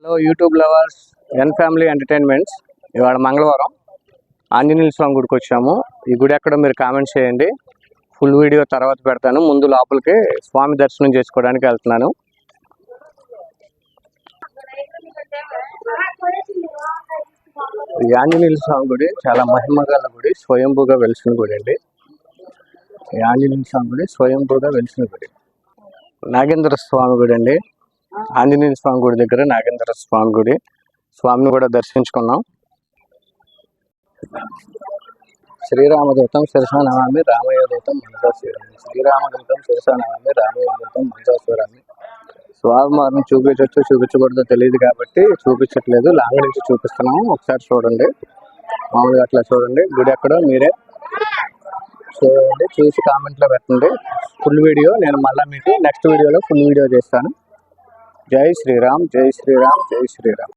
Hello YouTube lovers, ఎన్ family entertainments. ఇవాళ మంగళవారం ఆంజనేయ స్వామి గుడికి వచ్చాము. ఈ గుడి ఎక్కడో మీరు కామెంట్ చేయండి. ఫుల్ వీడియో తర్వాత పెడతాను. ముందు లోపలికి స్వామి దర్శనం చేసుకోవడానికి వెళ్తున్నాను. ఈ ఆంజనేయ స్వామి గుడి చాలా మహిమగల గుడి, స్వయంభూగా వెలిసిన గుడి అండి. ఈ ఆంజనేయ స్వామి గుడి స్వయంభూగా వెలిసిన గుడి. నాగేంద్ర స్వామి గుడి అండి. ఆంజనేయ స్వామి గుడి దగ్గర నాగేంద్ర స్వామి గుడి. స్వామిని కూడా దర్శించుకున్నాం. శ్రీరామదూతం శిరసా నమామి రామయ్య దూతం మనసా శ్రీరామి. శ్రీరామదూతం శిరసా నమామి రామయ్య దూతం మనసా శ్రీరామి. స్వామివారిని చూపించవచ్చు చూపించకూడదో తెలియదు కాబట్టి చూపించట్లేదు. లాంగ్ నుంచి చూపిస్తున్నాము. ఒకసారి చూడండి. మామూలుగా అట్లా చూడండి. గుడి ఎక్కడో మీరే చూడండి, చూసి కామెంట్లో పెట్టండి. ఫుల్ వీడియో నేను మళ్ళీ మీకు నెక్స్ట్ వీడియోలో ఫుల్ వీడియో చేస్తాను. జై శ్రీరామ్, జై శ్రీరామ్, జై శ్రీరామ్.